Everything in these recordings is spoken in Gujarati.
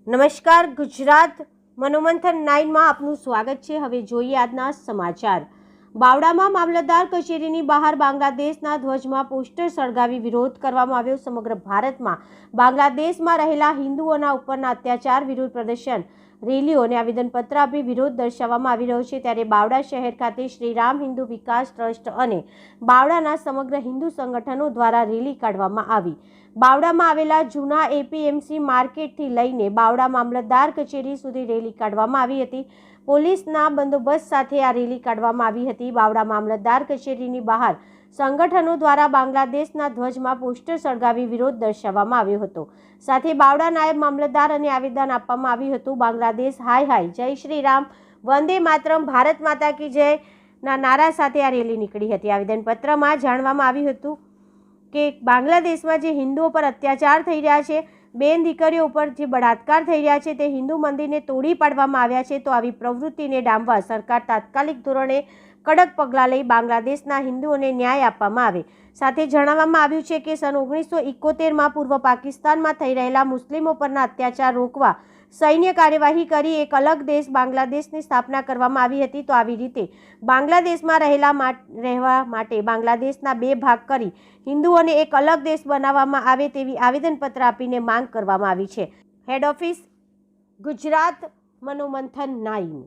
નમસ્કાર, ગુજરાત મનોમંથન 9 માં આપનું સ્વાગત છે। હવે જોઈએ આજના સમાચાર। બાવડામાં મામલતદાર કચેરીની બહાર બાંગ્લાદેશના ધ્વજમાં પોસ્ટર સળગાવી વિરોધ કરવામાં આવ્યો। સમગ્ર ભારતમાં બાંગ્લાદેશમાં રહેલા હિન્દુઓના ઉપરના અત્યાચાર વિરુદ્ધ પ્રદર્શન, રેલીઓ અને આવેદનપત્ર આપી વિરોધ દર્શાવવામાં આવી રહ્યો છે। ત્યારે બાવડા શહેર ખાતે શ્રી રામ હિન્દુ વિકાસ ટ્રસ્ટ અને બાવડાના સમગ્ર હિન્દુ સંગઠનો દ્વારા રેલી કાઢવામાં આવી। બાવડામાં આવેલા જૂના એપીએમસી માર્કેટથી લઈને બાવડા મામલતદાર કચેરી સુધી રેલી કાઢવામાં આવી હતી। પોલીસના બંદોબસ્ત સાથે આ રેલી કાઢવામાં આવી હતી। બાવડા મામલતદાર કચેરીની બહાર સંગઠનો દ્વારા બાંગ્લાદેશના ધ્વજમાં પોસ્ટર સળગાવી વિરોધ દર્શાવવામાં આવ્યો હતો। સાથે બાવડા નાયબ મામલતદાર અને આવેદન આપવામાં આવ્યું હતું। બાંગ્લાદેશ હાય હાય, જય શ્રી રામ, વંદે માતરમ, ભારત માતા કી જય ના નારા સાથે આ રેલી નીકળી હતી। આવેદનપત્રમાં જાણવામાં આવ્યું હતું કે બાંગ્લાદેશમાં જે હિન્દુઓ પર અત્યાચાર થઈ રહ્યા છે, બેન દીકરીઓ ઉપર જે બળાત્કાર થઈ રહ્યા છે, તે હિન્દુ મંદિરને તોડી પાડવામાં આવ્યા છે, તો આવી પ્રવૃત્તિને ડામવા સરકાર તાત્કાલિક ધોરણે કડક પગલાં લઈ બાંગ્લાદેશના હિન્દુઓને ન્યાય આપવામાં આવે। સાથે જણાવવામાં આવ્યું છે કે સન 1971માં પૂર્વ પાકિસ્તાનમાં થઈ રહેલા મુસ્લિમો પરના અત્યાચાર રોકવા સૈન્ય કાર્યવાહી કરી એક અલગ દેશ બાંગ્લાદેશની સ્થાપના કરવામાં આવી હતી। તો આવી રીતે બાંગ્લાદેશમાં રહેવા માટે બાંગ્લાદેશના 2 ભાગ કરી હિન્દુઓને એક અલગ દેશ બનાવવામાં આવે તેવી આવેદનપત્ર આપીને માંગ કરવામાં આવી છે। Head office Gujarat Manomanthan 9।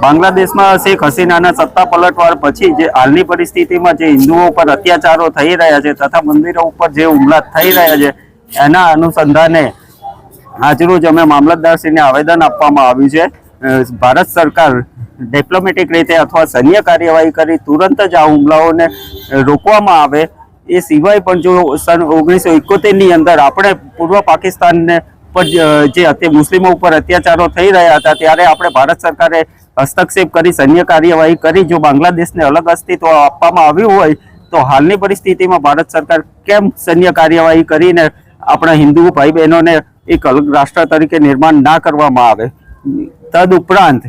બાંગ્લાદેશમાં શેખ હસીનાના સત્તા પલટવાર પછી જે હાલની પરિસ્થિતિમાં જે હિન્દુઓ પર અત્યાચારો થઈ રહ્યા છે તથા મંદિરો ઉપર જે હુમલા થઈ રહ્યા છે, એના અનુસંધાને આજરોજ અમે મામલતદારશ્રીને આવેદન આપવામાં આવ્યું છે। ભારત સરકાર ડિપ્લોમેટિક રીતે અથવા સૈન્ય કાર્યવાહી કરી તુરંત જ આ હુમલાઓને રોકવામાં આવે। એ સિવાય પણ જો સન 1971ની અંદર આપણે પૂર્વ પાકિસ્તાનને પર જે મુસ્લિમો ઉપર અત્યાચારો થઈ રહ્યા હતા, ત્યારે આપણે ભારત સરકારે હસ્તક્ષેપ કરી સૈન્ય કાર્યવાહી કરી જો બાંગ્લાદેશને અલગ અસ્તિત્વ આપવામાં આવ્યું હોય તો હાલની પરિસ્થિતિમાં ભારત સરકાર કેમ સૈન્ય કાર્યવાહી કરીને આપણા હિન્દુ ભાઈ બહેનોને એક અલગ રાષ્ટ્ર તરીકે નિર્માણ ના કરવામાં આવે। તદુપરાંત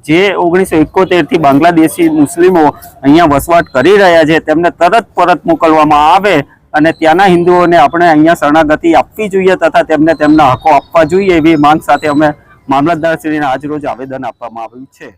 જે 1971થી બાંગ્લાદેશી મુસ્લિમો અહીંયા વસવાટ કરી રહ્યા છે તેમને તરત પરત મોકલવામાં આવે અને ત્યાંના હિન્દુઓને આપણે અહીંયા શરણાગતિ આપવી જોઈએ તથા તેમને તેમના હકો આપવા જોઈએ, એવી માંગ સાથે અમે મામલતદારશ્રીને આજરોજ આવેદન આપવામાં આવ્યું છે।